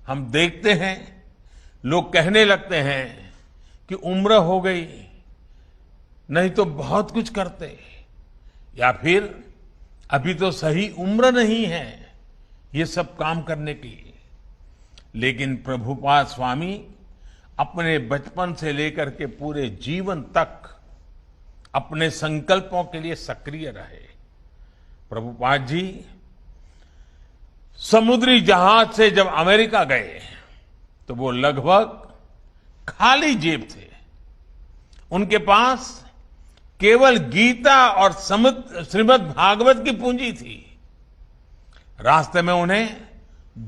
हम देखते हैं लोग कहने लगते हैं कि उम्र हो गई, नहीं तो बहुत कुछ करते, या फिर अभी तो सही उम्र नहीं है ये सब काम करने की। लेकिन प्रभुपाद स्वामी अपने बचपन से लेकर के पूरे जीवन तक अपने संकल्पों के लिए सक्रिय रहे। प्रभुपाद जी समुद्री जहाज से जब अमेरिका गए तो वो लगभग खाली जेब थे। उनके पास केवल गीता और श्रीमद् भागवत की पूंजी थी। रास्ते में उन्हें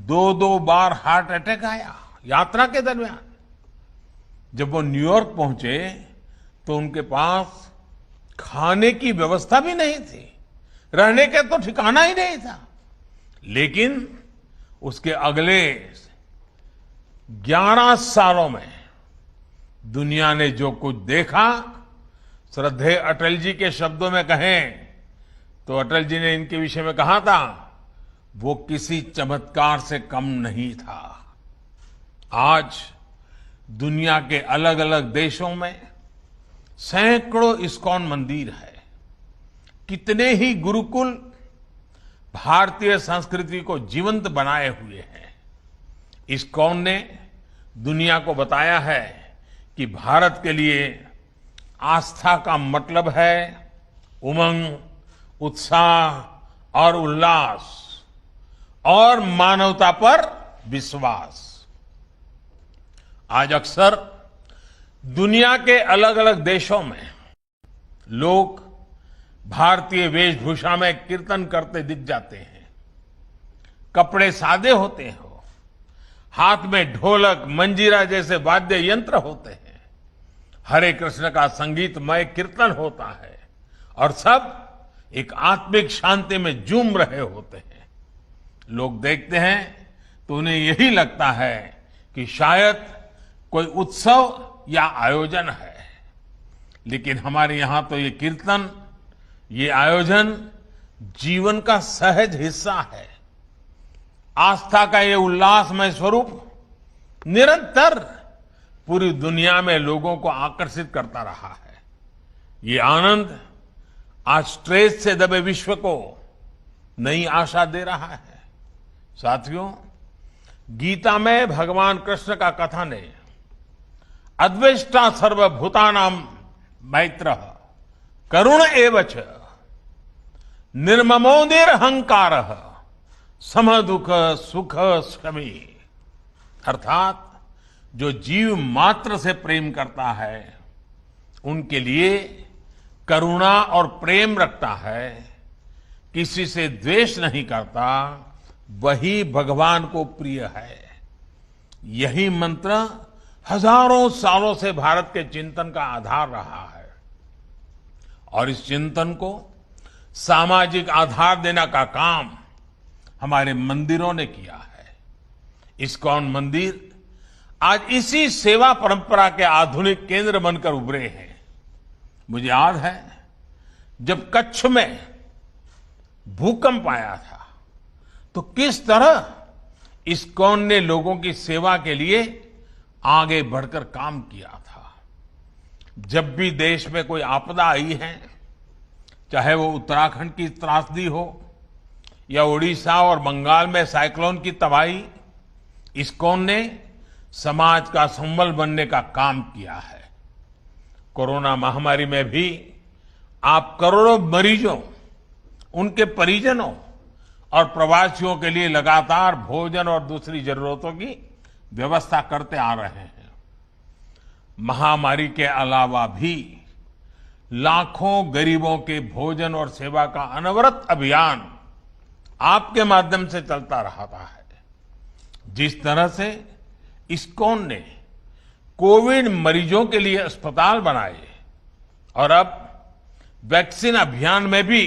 2-2 बार हार्ट अटैक आया यात्रा के दरमियान। जब वो न्यूयॉर्क पहुंचे तो उनके पास खाने की व्यवस्था भी नहीं थी, रहने का तो ठिकाना ही नहीं था। लेकिन उसके अगले 11 सालों में दुनिया ने जो कुछ देखा, श्रद्धेय अटल जी के शब्दों में कहें तो अटल जी ने इनके विषय में कहा था, वो किसी चमत्कार से कम नहीं था। आज दुनिया के अलग अलग देशों में सैकड़ों इस्कॉन मंदिर है। कितने ही गुरुकुल भारतीय संस्कृति को जीवंत बनाए हुए हैं। इस्कॉन ने दुनिया को बताया है कि भारत के लिए आस्था का मतलब है उमंग, उत्साह और उल्लास और मानवता पर विश्वास। आज अक्सर दुनिया के अलग अलग देशों में लोग भारतीय वेशभूषा में कीर्तन करते दिख जाते हैं। कपड़े सादे होते हो, हाथ में ढोलक, मंजीरा जैसे वाद्य यंत्र होते हैं, हरे कृष्ण का संगीतमय कीर्तन होता है और सब एक आत्मिक शांति में झूम रहे होते हैं। लोग देखते हैं तो उन्हें यही लगता है कि शायद कोई उत्सव या आयोजन है। लेकिन हमारे यहां तो ये कीर्तन, ये आयोजन जीवन का सहज हिस्सा है। आस्था का ये उल्लासमय स्वरूप निरंतर पूरी दुनिया में लोगों को आकर्षित करता रहा है। ये आनंद आज स्ट्रेस से दबे विश्व को नई आशा दे रहा है। साथियों, गीता में भगवान कृष्ण का कथन है, अद्वेष्टा सर्वभूतानां मैत्रः करुण एवच निर्ममो निरहंकारः समदुख सुख शमी। अर्थात जो जीव मात्र से प्रेम करता है, उनके लिए करुणा और प्रेम रखता है, किसी से द्वेष नहीं करता, वही भगवान को प्रिय है। यही मंत्र हजारों सालों से भारत के चिंतन का आधार रहा है और इस चिंतन को सामाजिक आधार देने का काम हमारे मंदिरों ने किया है। इस्कॉन मंदिर आज इसी सेवा परंपरा के आधुनिक केंद्र बनकर उभरे हैं। मुझे याद है जब कच्छ में भूकंप आया था तो किस तरह इस्कॉन ने लोगों की सेवा के लिए आगे बढ़कर काम किया था। जब भी देश में कोई आपदा आई है, चाहे वो उत्तराखंड की त्रासदी हो या उड़ीसा और बंगाल में साइक्लोन की तबाही, इस्कॉन ने समाज का संबल बनने का काम किया है। कोरोना महामारी में भी आप करोड़ों मरीजों, उनके परिजनों और प्रवासियों के लिए लगातार भोजन और दूसरी जरूरतों की व्यवस्था करते आ रहे हैं। महामारी के अलावा भी लाखों गरीबों के भोजन और सेवा का अनवरत अभियान आपके माध्यम से चलता रहा है। जिस तरह से इस्कॉन ने कोविड मरीजों के लिए अस्पताल बनाए और अब वैक्सीन अभियान में भी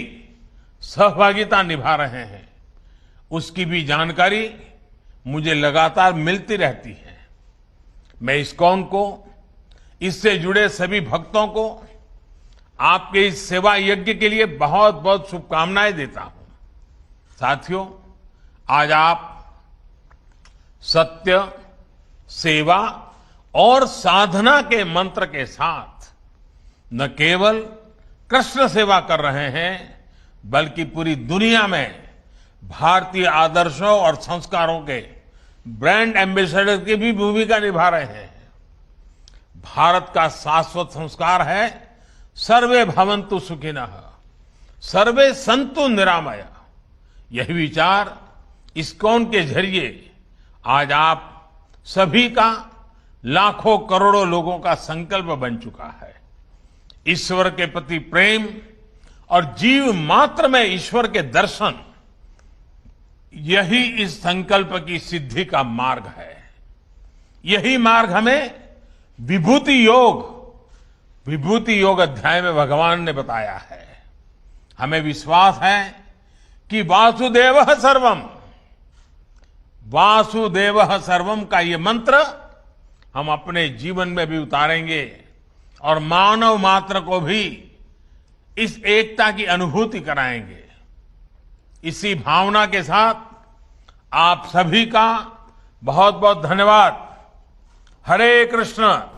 सहभागिता निभा रहे हैं, उसकी भी जानकारी मुझे लगातार मिलती रहती है। मैं इस्कॉन को, इससे जुड़े सभी भक्तों को आपके इस सेवा यज्ञ के लिए बहुत बहुत शुभकामनाएं देता हूं। साथियों, आज आप सत्य, सेवा और साधना के मंत्र के साथ न केवल कृष्ण सेवा कर रहे हैं, बल्कि पूरी दुनिया में भारतीय आदर्शों और संस्कारों के ब्रांड एम्बेसडर की भी भूमिका निभा रहे हैं। भारत का शाश्वत संस्कार है सर्वे भवन्तु सुखिनः, सर्वे सन्तु निरामया। यही विचार इस्कॉन के जरिए आज आप सभी का, लाखों करोड़ों लोगों का संकल्प बन चुका है। ईश्वर के प्रति प्रेम और जीव मात्र में ईश्वर के दर्शन, यही इस संकल्प की सिद्धि का मार्ग है। यही मार्ग हमें विभूति योग अध्याय में भगवान ने बताया है। हमें विश्वास है कि वासुदेवः सर्वम का ये मंत्र हम अपने जीवन में भी उतारेंगे और मानव मात्र को भी इस एकता की अनुभूति कराएंगे। इसी भावना के साथ आप सभी का बहुत बहुत धन्यवाद। हरे कृष्ण।